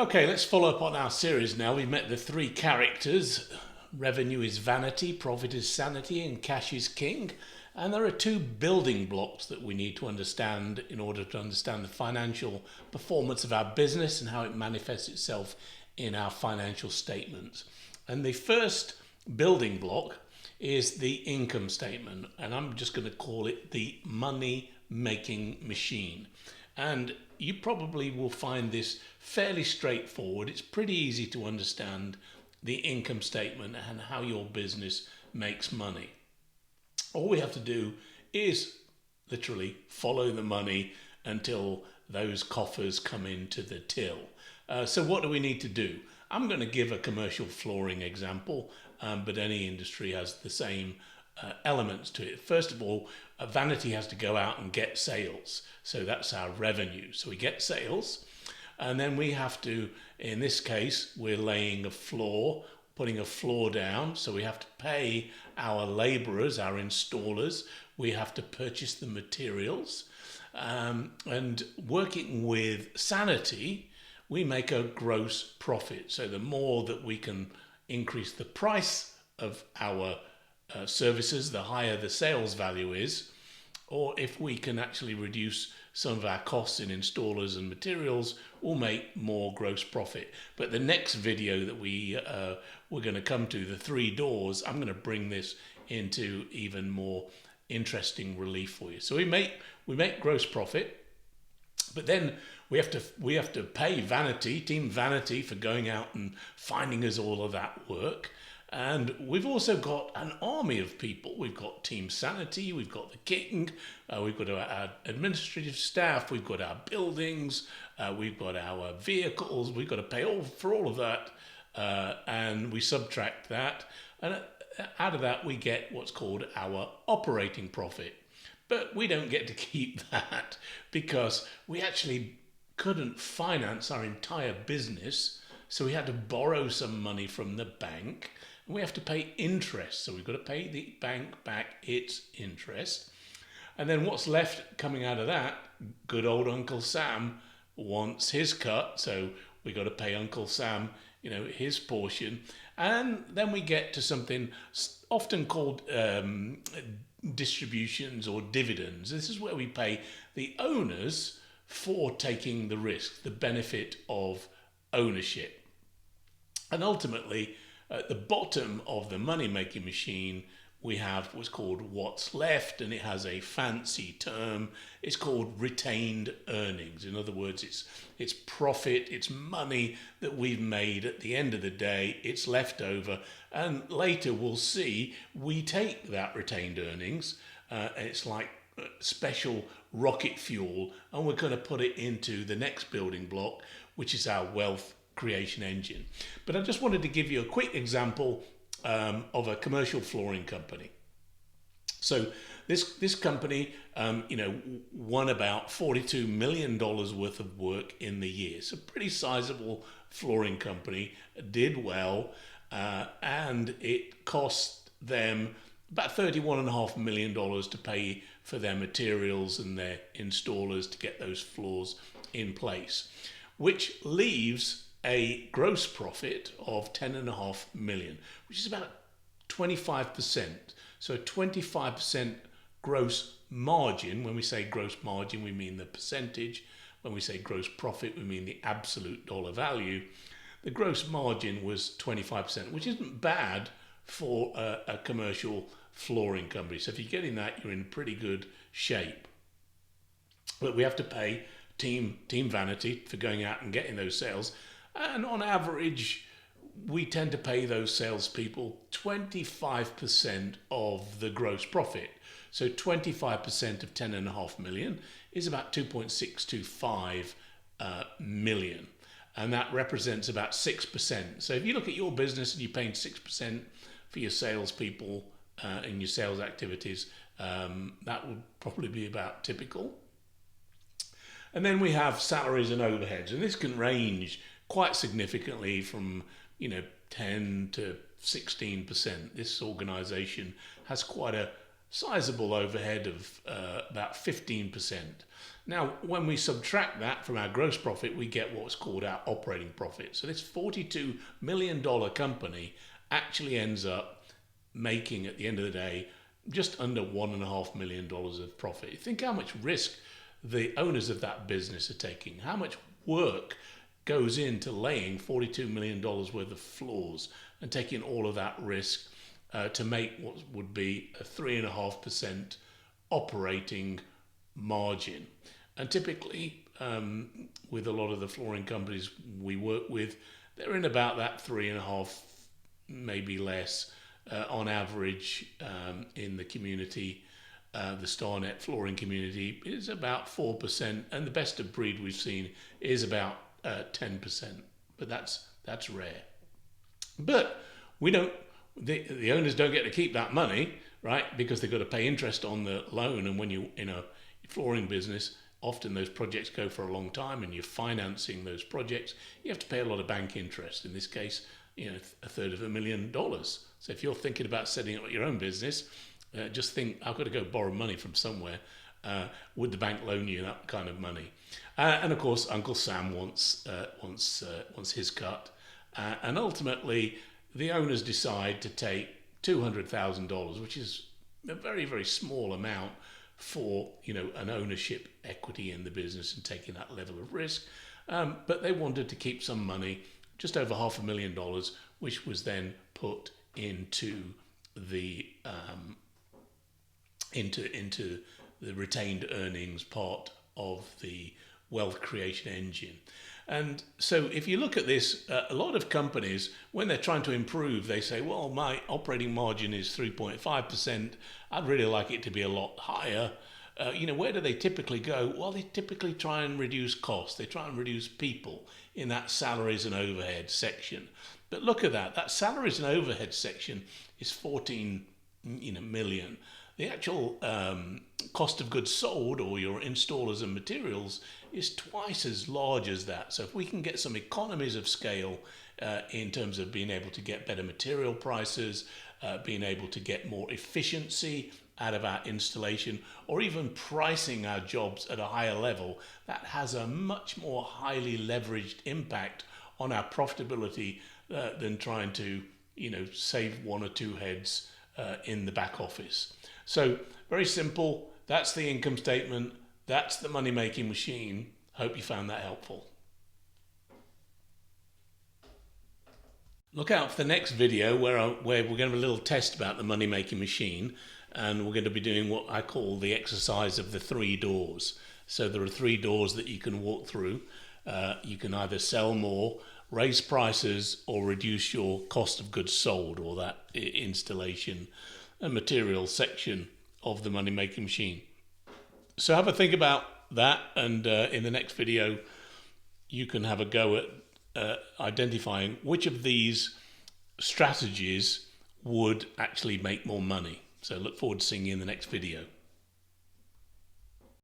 Okay, let's follow up on our series now. We've met the three characters. Revenue is vanity, profit is sanity, and cash is king. And there are two building blocks that we need to understand in order to understand the financial performance of our business and how it manifests itself in our financial statements. And the first building block is the income statement, and I'm just going to call it the money making machine. And you probably will find this fairly straightforward. It's pretty easy to understand the income statement and how your business makes money. All we have to do is literally follow the money until those coffers come into the till. So what do we need to do? I'm going to give a commercial flooring example, but any industry has the same elements to it. First of all, vanity has to go out and get sales. So that's our revenue. So we get sales, and then we have to, in this case, we're laying a floor, putting a floor down. So we have to pay our laborers, our installers. We have to purchase the materials. And working with sanity, we make a gross profit. So the more that we can increase the price of our services, the higher the sales value is. Or if we can actually reduce some of our costs in installers and materials, we'll make more gross profit. But the next video that we're going to come to, the three doors, I'm going to bring this into even more interesting relief for you. So we make gross profit, but then we have to pay Vanity, Team Vanity, for going out and finding us all of that work. And we've also got an army of people. We've got Team Sanity, we've got the King, we've got our administrative staff, we've got our buildings, we've got our vehicles, we've got to pay for all of that, and we subtract that. And out of that, we get what's called our operating profit. But we don't get to keep that because we actually couldn't finance our entire business. So we had to borrow some money from the bank. We have to pay interest, so we've got to pay the bank back its interest. And then what's left coming out of that, good old Uncle Sam wants his cut, so we've got to pay Uncle Sam, his portion. And then we get to something often called distributions or dividends. This is where we pay the owners for taking the risk, the benefit of ownership. And ultimately, at the bottom of the money-making machine, we have what's called what's left, and it has a fancy term. It's called retained earnings. In other words, it's profit, it's money that we've made at the end of the day. It's left over, and later we'll see we take that retained earnings. It's like special rocket fuel, and we're going to put it into the next building block, which is our wealth creation engine. But I just wanted to give you a quick example of a commercial flooring company. So this company, won about $42 million worth of work in the year. So pretty sizable flooring company, did well, and it cost them about $31.5 million to pay for their materials and their installers to get those floors in place, which leaves a gross profit of $10.5 million, which is about 25%. So 25% gross margin. When we say gross margin, we mean the percentage. When we say gross profit, we mean the absolute dollar value. The gross margin was 25%, which isn't bad for a commercial flooring company. So if you're getting that, you're in pretty good shape. But we have to pay Team Vanity for going out and getting those sales. And on average, we tend to pay those salespeople 25% of the gross profit. So 25% of 10.5 million is about 2.625 million. And that represents about 6%. So if you look at your business and you're paying 6% for your salespeople in your sales activities, that would probably be about typical. And then we have salaries and overheads, and this can range quite significantly from 10 to 16%. This organization has quite sizable overhead of about 15%. Now, when we subtract that from our gross profit, we get what's called our operating profit. So this $42 million company actually ends up making, at the end of the day, just under $1.5 million of profit. Think how much risk the owners of that business are taking, how much work goes into laying $42 million worth of floors and taking all of that risk to make what would be a 3.5% operating margin. And typically, with a lot of the flooring companies we work with, they're in about that 3.5%, maybe less, on average in the community. The StarNet flooring community is about 4%, and the best of breed we've seen is about 10%. But that's rare. But we don't. The owners don't get to keep that money, right? Because they've got to pay interest on the loan, and when you're in a flooring business, often those projects go for a long time, and you're financing those projects. You have to pay a lot of bank interest. In this case, $250,000. So if you're thinking about setting up your own business, just think, I've got to go borrow money from somewhere. Would the bank loan you that kind of money? And of course, Uncle Sam wants his cut. And ultimately, the owners decide to take $200,000, which is a very, very small amount for an ownership equity in the business and taking that level of risk. But they wanted to keep some money, just over $500,000, which was then put into the into the retained earnings part of the wealth creation engine. And so if you look at this, a lot of companies, when they're trying to improve, they say, well, my operating margin is 3.5%. I'd really like it to be a lot higher. Where do they typically go? Well, they typically try and reduce costs. They try and reduce people in that salaries and overhead section. But look at that. That salaries and overhead section is 14 million. The actual cost of goods sold, or your installers and materials, is twice as large as that. So if we can get some economies of scale in terms of being able to get better material prices, being able to get more efficiency out of our installation, or even pricing our jobs at a higher level, that has a much more highly leveraged impact on our profitability than trying to save one or two heads in the back office. So very simple. That's the income statement. That's the money-making machine. Hope you found that helpful. Look out for the next video where we're going to have a little test about the money-making machine, and we're going to be doing what I call the exercise of the 3 doors. So there are 3 doors that you can walk through. You can either sell more, raise prices, or reduce your cost of goods sold, or that installation and material section of the money-making machine. So have a think about that, and in the next video you can have a go at identifying which of these strategies would actually make more money. So look forward to seeing you in the next video.